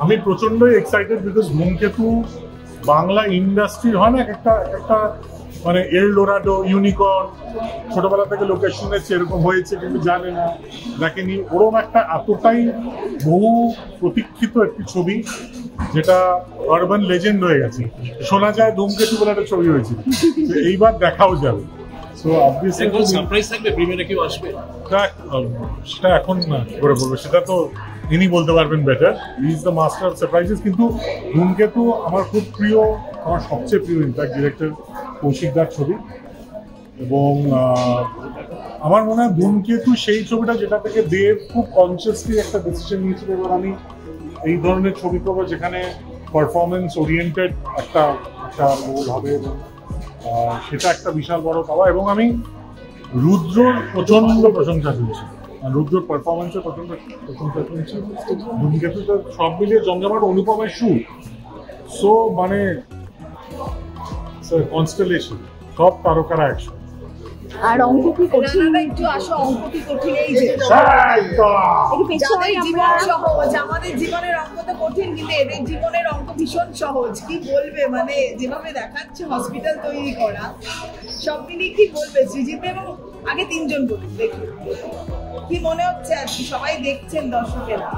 আমি প্রচন্ডই excited because ধূমকেতু Bangla industry হয় না একটা একটা মানে এলডোরাডো ইউনিকর্ন ছোটবেলা থেকে লোকে শুনেছে এরকম হয়েছে কিন্তু জানে না দেখেনি ওরকম একটা এতটাই বহু প্রতীক্ষিত একটি ছবি যেটা আরবান লেজেন্ড হয়ে গেছে শোনা যায় ধূমকেতু বলে একটা ছবি হয়েছিল এইবার দেখাও যাবে সো অবভিয়াসলি সারপ্রাইজ থাকবে প্রিমিয়ারে কেউ আসবে সেটা এখন না করে বলবো সেটা তো ইনি বলতে পারবেন better he is the master of surprises কিন্তু ধূমকেতু আমার খুব প্রিয় আমার সবচেয়ে প্রিয় ইনফ্যাক্ট ডিরেক্টর কৌশিকদার ছবি এবং আমার মনে হয় ধূমকেতু সেই ছবিটা যেটা থেকে দেব খুব কনসিয়াসলি একটা ডিসিশন নিয়েছিল এবার আমি এই ধরনের ছবি করবো যেখানে পারফরমেন্স ওরিয়েন্টেড একটা রোল হবে এবং সেটা একটা বিশাল বড় পাওয়া এবং আমি রুদ্রর প্রচন্ড প্রশংসা শুনছি রুদ্রর পারফরমেন্সের প্রচন্ড প্রশংসা শুনছি ধূমকেতু তো সব মিলিয়ে জমজমাট অনুপমের শুট সো মানে কনস্টেলেশন সব তারকারা একশো আর অঙ্ক কি কঠিন একটু আসো অঙ্ক কি কঠিন এই যে সহজ আমাদের জীবনের অঙ্ক তো কঠিন কিন্তু এদের জীবনের অঙ্ক ভীষণ সহজ কি বলবে মানে যেভাবে দেখাচ্ছে হসপিটাল তৈরি করা সব মিলিয়ে কি বলবে সৃজিত এবং আগে তিনজন বলুন দেখি কি মনে হচ্ছে আর কি সবাই দেখছেন দর্শকেরা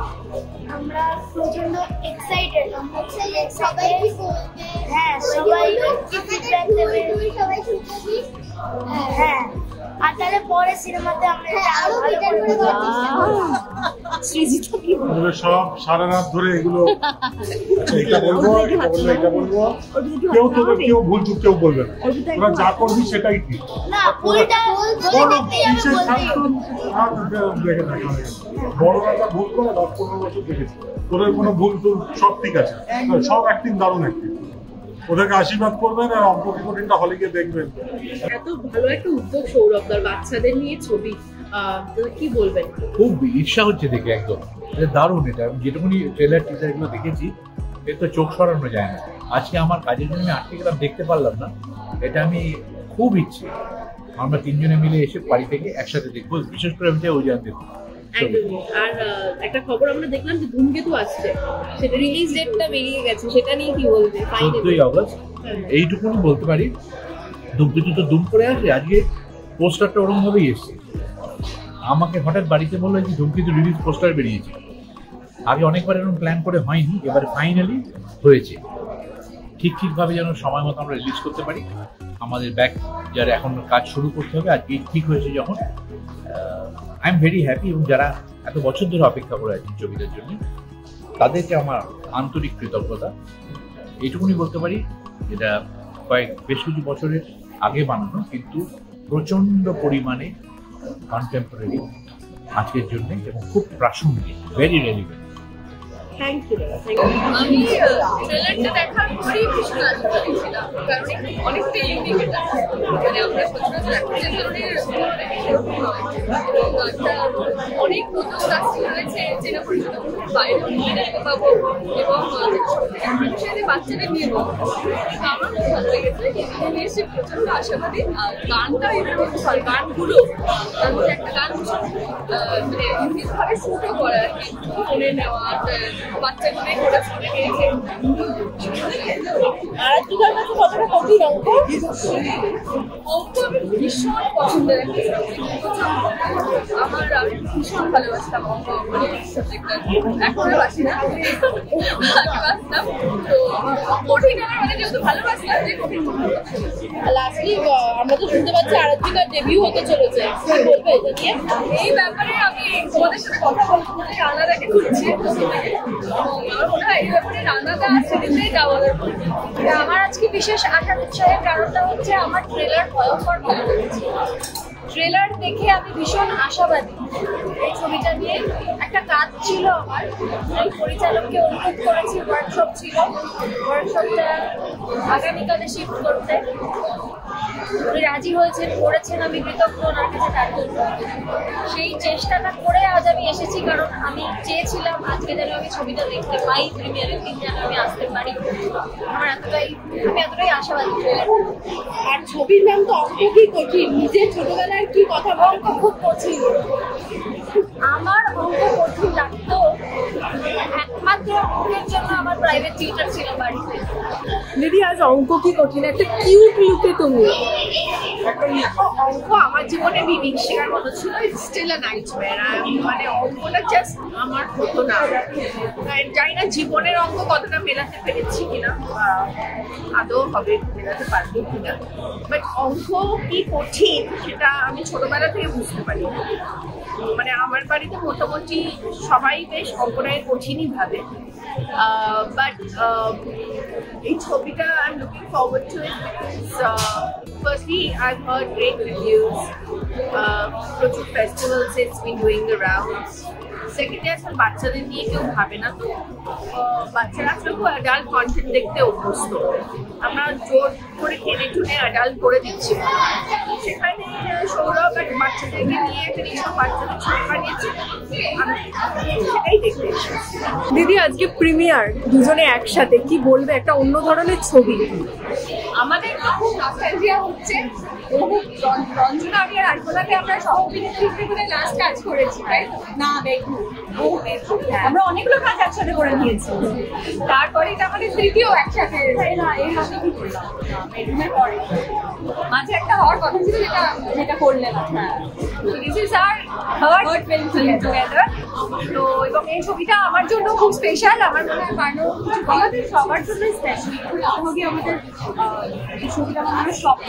আমরা প্রচন্ড এক্সাইটেড সবাই কি বলবে হ্যাঁ সবাই কি ফিডব্যাক দেবে সবাই শুনছি হ্যাঁ আর তাহলে পরে সিনেমাতে আমরা আরো বেটার করে করব সৃজিত কি বলবে সব সারা রাত ধরে এগুলো এটা বলবো এটা বলবো কেউ তোদের কেউ ভুল চুপ কেউ বলবে না তোরা যা করবি সেটাই ঠিক না ভুলটা বলে দেখতে বড়রা যা ভুল করে 10-15 বছর দেখেছি তোদের কোনো ভুল টুল সব ঠিক আছে সব অ্যাক্টিং দারুণ অ্যাক্টিং ওদেরকে আশীর্বাদ করবেন আর অঙ্ক কি কঠিনটা হলে গিয়ে দেখবেন এত ভালো একটা উদ্যোগ সৌরভদার বাচ্চাদের নিয়ে ছবি কি বলবেন খুব ঈর্ষা হচ্ছে দেখে একদম দারুণ এটা যেটুকুনি ট্রেলার টিজার গুলো দেখেছি এর তো চোখ সরানো যায় না আজকে আমার কাজের জন্য আমি আটকে গেলাম দেখতে পারলাম না এটা আমি খুব ইচ্ছে আমরা তিনজনে মিলে এসে বাড়ি থেকে একসাথে দেখবো বিশেষ করে আমি চাই ওই জান দেখবো আর একটা খবর আমরা দেখলাম যে ধূমকেতু আসছে সেটা রিলিজ ডেটটা বেরিয়ে গেছে সেটা নিয়ে কি বলবে 14 আগস্ট এইটুকুনি বলতে পারি ধূমকেতু তো দুম করে আসে আজকে পোস্টারটা ওরকম ভাবেই এসছে আমাকে হঠাৎ বাড়িতে বললো যে ধূমকেতু রিলিজ পোস্টার বেরিয়েছে আগে অনেকবার এরকম প্ল্যান করে হয়নি এবার ফাইনালি হয়েছে ঠিকভাবে যেন সময় মতো আমরা রিলিজ করতে পারি আমাদের ব্যাক যারা এখন কাজ শুরু করতে হবে আজকে ঠিক হয়েছে যখন আই এম ভেরি হ্যাপি এবং যারা এত বছর ধরে অপেক্ষা করে আছেন ছবিটার জন্য তাদেরকে আমার আন্তরিক কৃতজ্ঞতা এইটুকুনি বলতে পারি যেটা বেশ কিছু বছরের আগে বানানো কিন্তু প্রচন্ড পরিমাণে কন্টেম্পোরারি আজকের জন্য এবং খুব প্রাসঙ্গিক ভেরি রেলিভেন্ট থ্যাংক ইউ আমি ট্রেলারটা দেখার পরেই ভীষণ আশাবাদী ছিলাম কারণ অনেকটা ইউনিক এটা মানে আমরা সচরাচর এখন যে ধরনের সেরকম নয় এবং একটা অনেক নতুন কাস্টিং রয়েছে যেটা পরিচিত বাইরে নিয়ে দেখতে পাবো এবং যে বাচ্চাদের নিয়ে বলবো আমার খুব ভালো লেগেছে এখানে এসে প্রচন্ড আশাবাদী আর গানটা এবার মধ্যে ভালো গানগুলো তার মধ্যে একটা গান মানে ইউনিকভাবে শুরু করা আর কি ফোনে নেওয়া বাচ্চাগুলোই করে ফোনে নিয়েছে আরাধিকার কাছে কতটা কঠিন অঙ্ক অঙ্ক আমি ভীষণ পছন্দের একটা সাবজেক্ট আমার আমি ভীষণ ভালোবাসতাম অঙ্ক মানে সাবজেক্টটা এখনো বাসি না আগে বাসতাম তো কঠিন আমার মানে যেহেতু ভালোবাসতাম যে কঠিন লাস্টলি আমরা তো শুনতে পাচ্ছি আরাধিকার ডেবিউ হতে চলেছে কি বলবে এটা নিয়ে এই ব্যাপারে আমি তোমাদের সাথে কথা বলবো বলে রান্নাদাকে খুঁজছি আমার মনে হয় এই ব্যাপারে রান্নাদা সেদিনটাই যাওয়ার আমার আজকে বিশেষ আশার উৎসাহের কারণটা হচ্ছে আমার ট্রেলার ভয়ঙ্কর ভালো লেগেছে ট্রেলার দেখে আমি ভীষণ আশাবাদী এই ছবিটা নিয়ে একটা কাজ ছিল আমার এই পরিচালককে অনুরোধ করেছি ওয়ার্কশপ ছিল ওয়ার্কশপটা আগামীকালে শিফট করতে উনি রাজি হয়েছেন করেছেন আমি কৃতজ্ঞ ওনার কাছে তার জন্য সেই চেষ্টাটা করে আজ আমি এসেছি কারণ আমি চেয়েছিলাম আজকে যেন আমি ছবিটা দেখতে পাই প্রিমিয়ারের দিন যেন আমি আসতে পারি আমি এতটাই আশাবাদী আর ছবির নাম তো অঙ্ক কি কঠিন নিজের ছোটবেলায় কি কথা অঙ্ক খুব কঠিন আমার অঙ্ক কঠিন লাগতো প্রাইভেট টিউটর ছিল বাড়িতে। দিদি আজ অঙ্ক কি কঠিন, একটা কিউট লুকে তুমি। অঙ্ক আমার জীবনে বিভীষিকার মতো ছিল, ইটস স্টিল আ নাইটমেয়ার। মানে অঙ্কটা জাস্ট আমার হতো না। জানি না জীবনের অঙ্ক কতটা মেলাতে পেরেছি কিনা, আদৌ হবে মেলাতে পারবো কিনা, বাট অঙ্ক কি কঠিন সেটা আমি ছোটবেলা থেকে বুঝতে পারি। মানে আমার বাড়িতে মোটামুটি সবাই বেশ অঙ্কটাকে কঠিনই ভাবে, বাট এই ছবিটা I am looking forward to it because firstly I've heard great reviews, প্রচুর festivals it's been doing the rounds. Secondly আসলে বাচ্চাদের নিয়ে কেউ ভাবে না, তো বাচ্চারা আসলে খুব অ্যাডাল্ট কন্টেন্ট দেখতে অভ্যস্ত। আমরা জোর করে টেনে টুনে অ্যাডাল্ট করে দিচ্ছি, সেখানে সৌরভ আর বাচ্চাদেরকে নিয়ে একটা নিজস্ব বাচ্চাদের ছবি বানিয়েছে, আমি সেটাই দেখতে এসেছি। দিদি আজকে প্রিমিয়ার, দুজনে একসাথে, কি বলবে, একটা অন্য ধরনের ছবি। আমাদের তো খুব নস্টালজিয়া হচ্ছে। রঞ্জনা আমি আর আলপনাকে আমরা সহ অভিনেত্রী হিসেবে লাস্ট কাজ করেছি, তাই না? দেখু আমরা অনেকগুলো কাজ একসাথে করে নিয়েছি, তারপরে এটা আমাদের তৃতীয় একসাথে। এর মাঝে কি করলাম বেডরুমের পরে মাঝে একটা হওয়ার কথা ছিল, যেটা করলেন আপনারা। This is our third film together. তো এবং এই ছবিটা আমার জন্য খুব স্পেশাল। আমার মনে হয় আমাদের সবার জন্য স্পেশাল। আমাদের এই ছবিটা আমাদের স্বপ্ন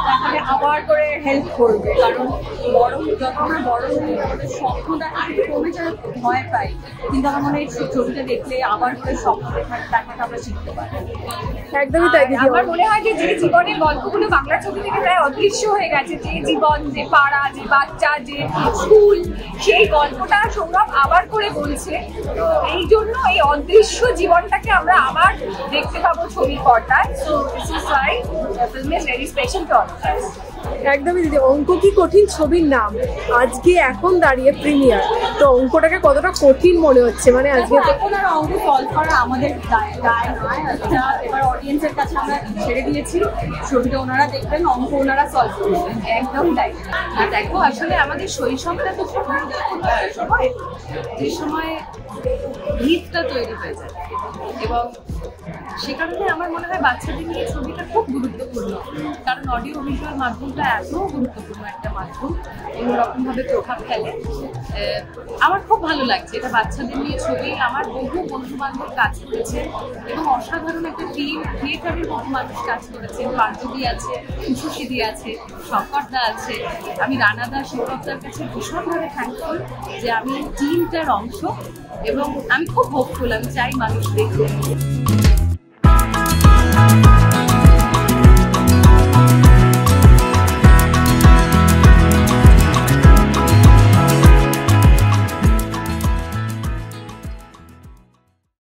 দেখাতে আবার করে হেল্প করবে, কারণ যত আমরা বড় হই আমাদের স্বপ্নটা একটু কমে যাওয়ার ভয় পাই, কিন্তু আমার মনে হয় এই ছবিটা দেখলে আবার করে স্বপ্ন দেখাটা আমরা শিখতে পারি। একদমই তাই দিদি। আমার মনে হয় যে জীবনের গল্পগুলো বাংলা ছবি থেকে প্রায় অদৃশ্য হয়ে গেছে, যে জীবন, যে পাড়া, যে বাচ্চা, যে স্কুল, সেই গল্পটা সৌরভ আবার করে বলছে। তো এই জন্য এই অদৃশ্য জীবনটাকে আমরা আবার দেখতে পাবো ছবির পর্দায়। So this is why the film is very special to all of us. একদমই দিদি, অঙ্ক কি কঠিন ছবির নাম, আজকে এখন দাঁড়িয়ে প্রিমিয়ার, তো অঙ্কটাকে কতটা কঠিন মনে হচ্ছে? মানে আজকে এখন আর অঙ্ক সলভ করা আমাদের দায় নয়, এবার অডিয়েন্সের কাছে আমরা ছেড়ে দিয়েছি। ছবিটা ওনারা দেখবেন, অঙ্ক ওনারা সলভ করবেন, একদম তাই। আর দেখো আসলে আমাদের শৈশবটা তো খুব গুরুত্বপূর্ণ সময়, যে সময় ভিতটা তৈরি হয়ে যায়, এবং সে কারণে আমার মনে হয় বাচ্চাদের নিয়ে ছবিটা খুব গুরুত্বপূর্ণ, কারণ অডিও ভিজুয়াল মাধ্যমটা এত গুরুত্বপূর্ণ একটা মাধ্যম, অন্যরকমভাবে প্রভাব ফেলে। আমার খুব ভালো লাগছে এটা বাচ্চাদের নিয়ে ছবি। আমার বহু বন্ধু বান্ধব কাজ করেছেন এবং অসাধারণ একটা টিম, থিয়েটারের বহু মানুষ কাজ করেছেন। পার্বতী আছে, উষসিদি আছে, শঙ্করদা আছে। আমি রানাদা, সৌরভদার কাছে ভীষণভাবে থ্যাঙ্কফুল যে আমি টিমটার অংশ, এবং আমি খুব হোপফুল, আমি চাই মানুষ দেখুন।